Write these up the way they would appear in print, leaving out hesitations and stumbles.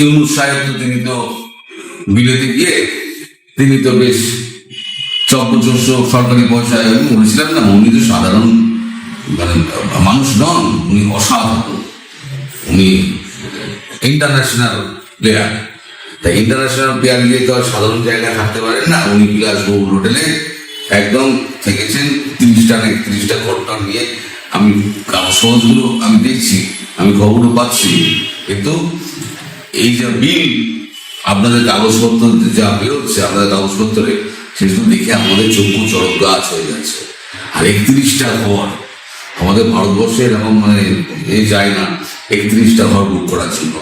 ইউনূস সাহেব তো তিনি তো বিলেতে গিয়ে তিনি তো বেশ চব্বচস্য সরকারি পয়সায় বলেছিলেন না, উনি তো সাধারণ মানে মানুষ নন, উনি অসাধারণ, উনি ইন্টারন্যাশনাল প্লেয়ার। তাই ইন্টারন্যাশনাল প্লেয়ার গিয়ে তো সাধারণ জায়গায় থাকতে পারেন না, উনি বিলাসবহুল হোটেলে একদম থেকেছেন 30টা না 31টা ঘটনা নিয়ে। আমি কাগজপত্রগুলো আমি দেখছি, আমি খবরও পাচ্ছি, কিন্তু এই যে বিল আপনাদের কাগজপত্র যা বেরোচ্ছে আপনাদের কাগজপত্রে, সেগুলো দেখে আমাদের চক্ষু চড়ক গাছ হয়ে যাচ্ছে। আর 31টা ঘর আমাদের ভারতবর্ষে এরকম মানে এ যায় না 31টা ঘর বুক করার জন্য।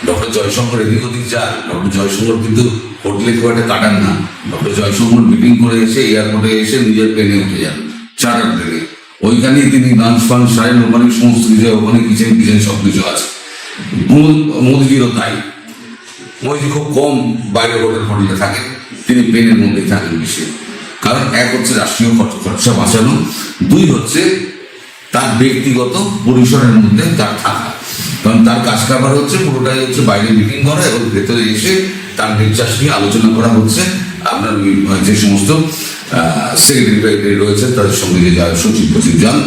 ডক্টর জয়শঙ্কর এদিক ওদিক যান, ডক্টর জয়শঙ্কর কিন্তু হোটেলে খুব একটা কাটান না। ডক্টর জয়শঙ্কর মিটিং করে এসে এয়ারপোর্টে এসে নিজের প্লেনে উঠে যান, চার্টার প্লেনে। ওইখানেই তিনি লাঞ্চ ফাঞ্চ সারেন, ওখানে সমস্ত কিছু, ওখানে কিচেন কিচেন সব কিছু আছে। মোদিজিরও তাই। মোদিজি খুব কম বাইরে হোটেলে থাকেন, তিনি প্লেনের মধ্যেই থাকেন বেশি। কারণ এক হচ্ছে রাষ্ট্রীয় খরচা বাঁচানো, দুই হচ্ছে তার ব্যক্তিগত পরিসরের মধ্যে তার থাকা। কারণ তার কাজ কারবার হচ্ছে পুরোটাই হচ্ছে বাইরে মিটিং করা এবং ভেতরে এসে তার নির্যাস নিয়ে আলোচনা করা হচ্ছে আপনার যে সমস্ত সেক্রেটারি রয়েছে তাদের সঙ্গে, যে যারা সচিব যান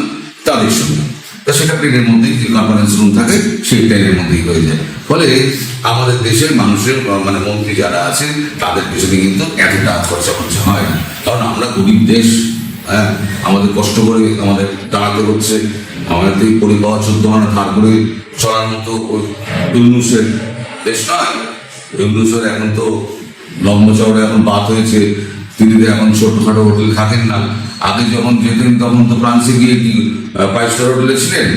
তাদের সঙ্গে। তা সেটা প্লেনের মধ্যেই যে কনফারেন্স রুম থাকে সেই প্লেনের মধ্যেই হয়ে যায়। ফলে আমাদের দেশের মানুষের মানে মন্ত্রী যারা আছেন তাদের পেছনে কিন্তু এতটা খরচা হয় না, কারণ আমরা গরিব দেশ। হ্যাঁ, আমাদের কষ্ট করে আমাদের দাঁড়াতে হচ্ছে, আমাদের থেকে পরিবার 14 আনা ধার করে চলার মতো ওই ইউনূসের দেশ নয়। ইউনূসের এখন তো লম্বা চওড়া এখন বাদ হয়েছে, তিনি এখন ছোটখাটো হোটেলে থাকেন না। আগে যখন যেতেন তখন তো ফ্রান্সে গিয়ে কি 5 স্টার হোটেলে ছিলেন?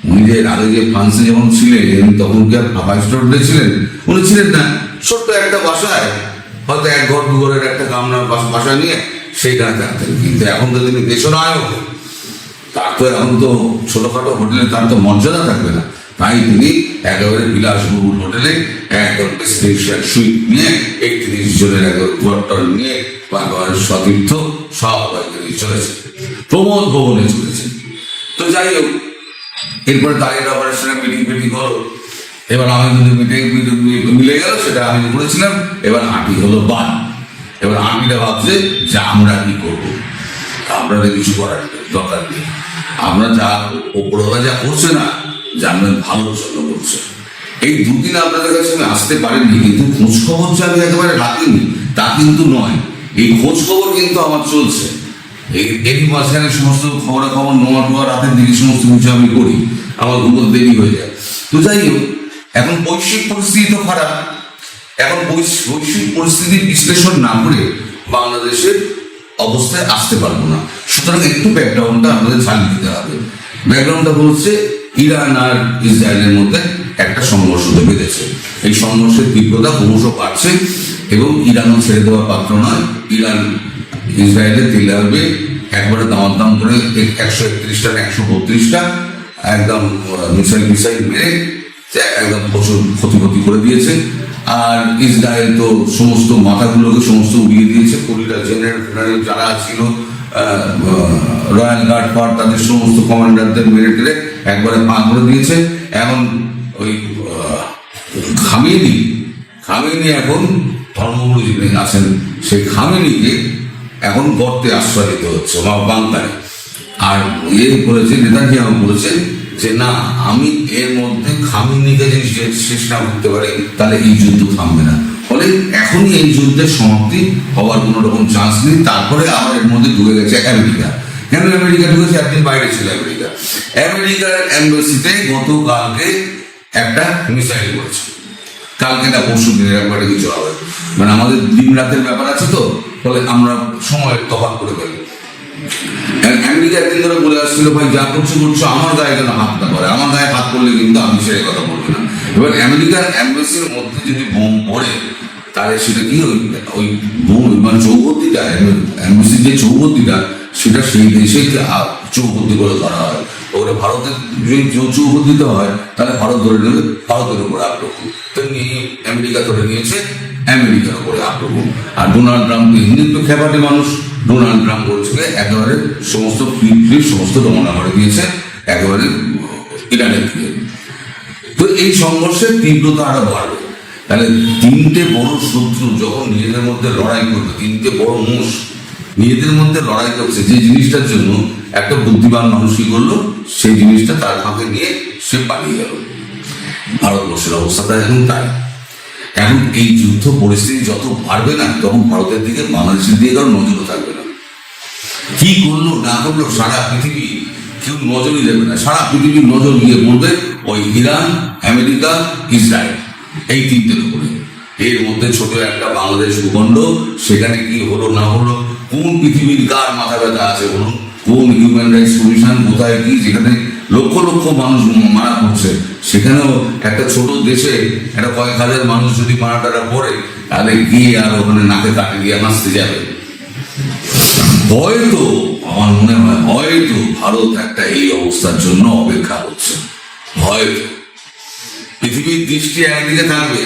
উনি যে আগে যে ফ্রান্সে যখন ছিলেন তখন কি আর 5 স্টার হোটেলে ছিলেন? উনি ছিলেন না, ছোট্ট একটা বাসায়, হয়তো 1 ঘর 2 ঘরের একটা কামরার বাসা নিয়ে সেইখানে থাকতেন। কিন্তু এখন তো তিনি দেশনায়ক, তার তো এখন তো ছোটখাটো হোটেলে তার তো মর্যাদা থাকবে না। তাই তিনি একেবারে বিলাসবহুল হোটেলে একদম স্পেশাল সুইট নিয়ে 31 জনের একবার নিয়ে সতীর্থ সবাইকে নিয়ে চলেছে, প্রমোদ ভবনে চলেছে। তো যাই হোক, এরপরে তারিখ অপারেশনে মিটিং হলো। এবার আমি যদি মিলে গেল সেটা আমি করেছিলাম। এবার আঁটি হলো বাদ। এবার আঁটিটা ভাবছে যে আমরা কি করবো, আপনাদের কিছু করার দরকার নেই, আমরা যা ওপরওয়ালা যা করছে না জানবেন ভালোর জন্য করছে। এই 2 দিন আপনাদের কাছে আমি আসতে পারিনি, কিন্তু খোঁজ খবর যে আমি একেবারে রাখিনি তা কিন্তু নয়। এই খোঁজ খবর কিন্তু আমার চলছে। এরই মাঝখানে সমস্ত খবর নোয়া রাতের দিকে সমস্ত কিছু আমি করি, আমার ঘুমোতে দেরি হয়ে যায়। তো যাই হোক, এখন বৈশ্বিক পরিস্থিতি তো খারাপ। এখন বৈশ্বিক পরিস্থিতির বিশ্লেষণ না করে বাংলাদেশের অবস্থায় আসতে পারবো না। সুতরাং একটু ব্যাকগ্রাউন্ডটা আপনাদের জানিয়ে দিতে হবে। ব্যাকগ্রাউন্ডটা বলছে ইরান আর ইসরায়েলের মধ্যে একটা সংঘর্ষ বেঁধেছে। এই সংঘর্ষের তীব্রতা ক্রমশ বাড়ছে এবং ইরানও ছেড়ে দেওয়ার পাত্র নয়। ইরান ইসরায়েলের তেল লাগবে একবারে দাম করে 131টা 132টা একদম মিসাইল মেরে একদম প্রচুর ক্ষতি করে দিয়েছে। আর ইসরায়েল তো সমস্ত মাথাগুলোকে সমস্ত উড়িয়ে দিয়েছে। 20টা জেনারেল যারা ছিল রয়্যাল গার্ড তাদের সমস্ত কমান্ডারদের মেরে টেরে একবারে পা করে দিয়েছে। এখন ওই খামেনি এখন ধর্মগুরু যিনি আছেন সেই খামেনিকে এখন গর্তে আশ্রয় দিতে হচ্ছে বাংলায়। আর করেছে নেতানিয়াহু বলেছে যে না, আমি এর মধ্যে খামেনিকে যদি শেষ না করতে পারি তাহলে এই যুদ্ধ থামবে না। ফলে এখনই এই যুদ্ধের সমাপ্তি হওয়ার কোনো রকম চান্স নেই। তারপরে আবার এর মধ্যে ঢুকে গেছে আমেরিকা। কেন আমেরিকা ঢুকেছে? একদিন বাইরে ছিল আমেরিকার এম্বাসিতে গতকালকে একটা মিসাইল করেছে। কালকে না পরশু দিনের একবারে কিছু হবে, মানে আমাদের দিন রাতের ব্যাপার আছে তো, ফলে আমরা সময় তফাৎ করে ফেলি। আমেরিকা একদিন ধরে বলে আসছিল, ভাই যা করছো আমার গায়ে যেন হাত না করে, আমার গায়ে হাত করলে কিন্তু আমি সেই কথা বলবো না। এবার আমেরিকার এম্বাসির মধ্যে যদি বোম পড়ে তাহলে সেটা কি ওই বোম মানে চৌহদ্দিটা, এম্বাসির যে চৌহদ্দিটা সেটা সেই দেশে চৌহদ্দি করে ধরা হয়। ওটা ভারতের যদি চৌহদ্দিতে হয় তাহলে ভারত ধরে নেবে, ভারতের উপরে আক্রমণ। তেমনি আমেরিকা ধরে নিয়েছে আমেরিকার উপরে আক্রমণ। আর ডোনাল্ড ট্রাম্প হিন্দি তো খেপাটে মানুষ, ডোনাল্ড ট্রাম্প বলছে একেবারে সমস্ত ফ্লিট সমস্ত রমনা করে দিয়েছে একেবারে ইরানের দিকে। তো এই সংঘর্ষের তীব্রতা আরো বাড়বে। তাহলে তিনটে বড় শত্রু যখন নিজেদের মধ্যে লড়াই করবে, তিনটে বড় মুষ নিজেদের মধ্যে লড়াই করছে, যে জিনিসটার জন্য একটা বুদ্ধিমান মানুষ কি করলো, সেই জিনিসটা তার ফাঁকে নিয়ে সে পালিয়ে গেল। ভারতবর্ষের অবস্থাটা এখন তাই। এখন এই যুদ্ধ পরিস্থিতি যত বাড়বে না, তখন ভারতের দিকে বাংলাদেশের দিকে কারো নজরও থাকবে না। কি করলো না করলো সারা পৃথিবী কেউ নজরই দেবে না। সারা পৃথিবীর নজর গিয়ে পড়বে ওই ইরান, আমেরিকা, ইসরায়েল, এই তিনটের উপরে। এর মধ্যে ছোট একটা বাংলাদেশ ভূখণ্ড, সেখানে কি হলো না হলো, কোন পৃথিবীর কার মাথা ব্যথা আছে বলুন, কোন হিউম্যান রাইটস কমিশন কোথায় কি, যেখানে লক্ষ লক্ষ মানুষ মারা পড়ছে, সেখানেও একটা ছোট দেশে একটা কয়েক হাজার মানুষ যদি মারা টারা পড়ে, তাহলে গিয়ে আর ওখানে নাকে কাটে দিয়ে নাচতে যাবে। হয়তো আমার মনে হয় হয়তো ভারত একটা এই অবস্থার জন্য অপেক্ষা করছে। হয়তো পৃথিবীর দৃষ্টি একদিকে থাকবে,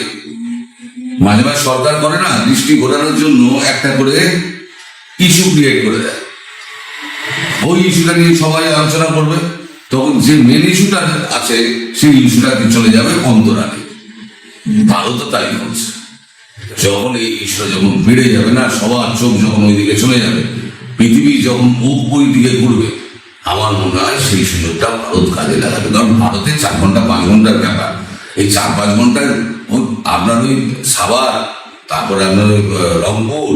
মাঝে মাঝে সরকার করে না, দৃষ্টি ঘোরানোর জন্য একটা করে ইস্যু ক্রিয়েট করে দেয়। ওই ইস্যুটা নিয়ে সবাই আলোচনা করবে, তখন যে মেন ইস্যুটা আছে সেই ইস্যুটাকে চলে যাবে অন্তরালে। ভারতও তাই করছে। যখন এই ইস্যুটা যখন বেড়ে যাবে না, সবার চোখ যখন ওই দিকে চলে যাবে, পৃথিবী যখন মুখ ওই দিকে ঘুরবে, আমার মনে হয় সেই সুযোগটা ভারত কাজে লাগাবে। কারণ ভারতে 4 ঘন্টা 5 ঘন্টার ব্যাপার। এই 4-5 ঘন্টার আপনার ওই সাভার, তারপরে আপনার ওই রংপুর,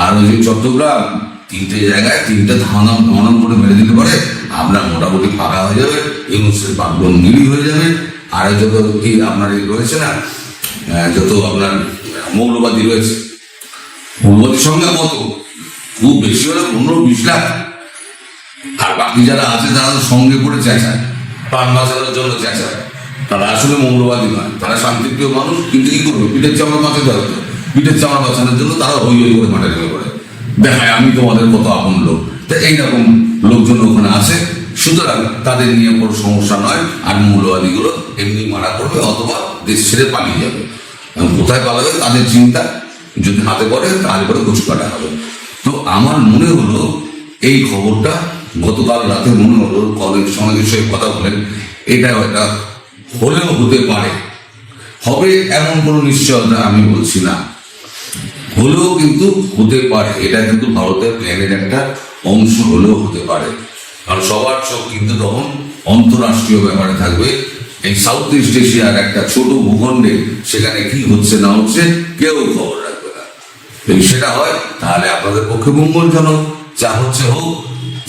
আর ওই যে চট্টগ্রাম, তিনটে জায়গায় তিনটে ধানাম করে মেরে দিতে পারে, আপনার মোটামুটি ফাঁকা হয়ে যাবে, ইউনুসের বাগবন নিরি হয়ে যাবে। আর যত কি আপনার রয়েছে না, যত আপনার মৌলবাদী রয়েছে, মৌলবাদীর সঙ্গে কত, খুব বেশি হলে 15-20 লাখ। আর বাকি যারা আছে তারা সঙ্গে করে চেঁচায়, প্রাণ বাঁচানোর জন্য চেঁচায়। তারা আসলে মৌলবাদী নয়, তারা শান্তিপ্রিয় মানুষ। কিন্তু কি করবে, পিঠের চামড়া বাঁচাতে হবে। পিঠের চামড়া বাঁচানোর জন্য তারা হই হই করে মাঠে নেমে পড়ে, দেখায় আমি তোমাদের কত আপন লোক। তো এইরকম লোকজন ওখানে আছে। সুতরাং তাদের নিয়ে কোনো সমস্যা নয়। আর মৌলবাদীগুলো এমনি মারা করবে অথবা দেশ ছেড়ে পালিয়ে যাবে। কোথায় পালাবে তাদের চিন্তা, যদি হাতে পড়ে তাহলে করে কচু কাটা হবে। তো আমার মনে হলো এই খবরটা গতকাল রাতে মনে হলো, কলেজ সমাজের সঙ্গে কথা বলেন, এটা একটা হলেও হতে পারে, হবে এমন কোনো নিশ্চয়তা আমি বলছি না, হলেও কিন্তু হতে পারে। এটা কিন্তু ভারতের প্ল্যানের একটা অংশ হলেও হতে পারে। কারণ সবার চোখ কিন্তু তখন অন্তরাষ্ট্রীয় ব্যাপারে থাকবে। এই সাউথ ইস্ট এশিয়ার একটা ছোট ভূখণ্ডে সেখানে কি হচ্ছে না হচ্ছে কেউ খবর রাখবে না। যদি সেটা হয় তাহলে আপনাদের পক্ষে মঙ্গলজনক। যা হচ্ছে হোক।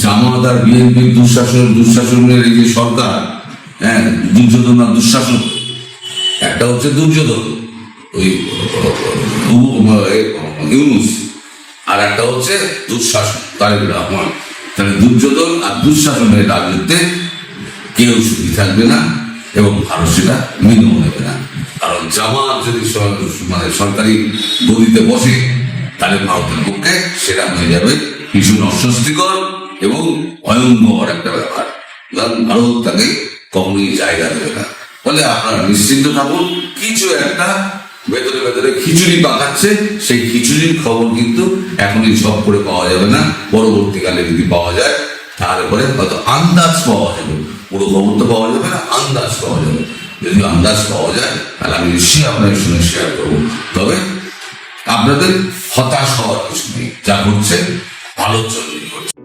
জামাত আর বিএনপির দুঃশাসনের এই যে সরকার, হ্যাঁ, দুর্যোধন আর দুঃশাসন, একটা হচ্ছে দুর্যোধন ওই ইউনুস, আর একটা হচ্ছে দুঃশাসন তারেক রহমান। তাহলে দুর্যোধন আর দুঃশাসনের রাজত্বে কেউ সুখী থাকবে না এবং ভারত সেটা মেনেও নেবে না। কারণ জামাত যদি সরকারি গদিতে বসে, তাহলে ভারতের পক্ষে সেটা হয়ে যাবে ভীষণ অস্বস্তিকর এবং ভয়ঙ্কর একটা ব্যাপার। ভারত তাকে কখনোই জায়গা দেবে না। ফলে আপনারা নিশ্চিন্ত থাকুন, কিছু একটা ভেতরে ভেতরে খিচুড়ি পাকাচ্ছে। সেই খিচুড়ির খবর কিন্তু এখনই সব করে পাওয়া যাবে না। পরবর্তীকালে যদি পাওয়া যায় তাহলে পরে হয়তো আন্দাজ পাওয়া যাবে। পুরো খবর তো পাওয়া যাবে না, আন্দাজ পাওয়া যাবে। যদি আন্দাজ পাওয়া যায় তাহলে আমি নিশ্চয়ই আপনাদের সঙ্গে শেয়ার করবো। তবে আপনাদের হতাশ হওয়ার কিছু নেই, যা ঘটছে ভালোর জন্যই ঘটছে।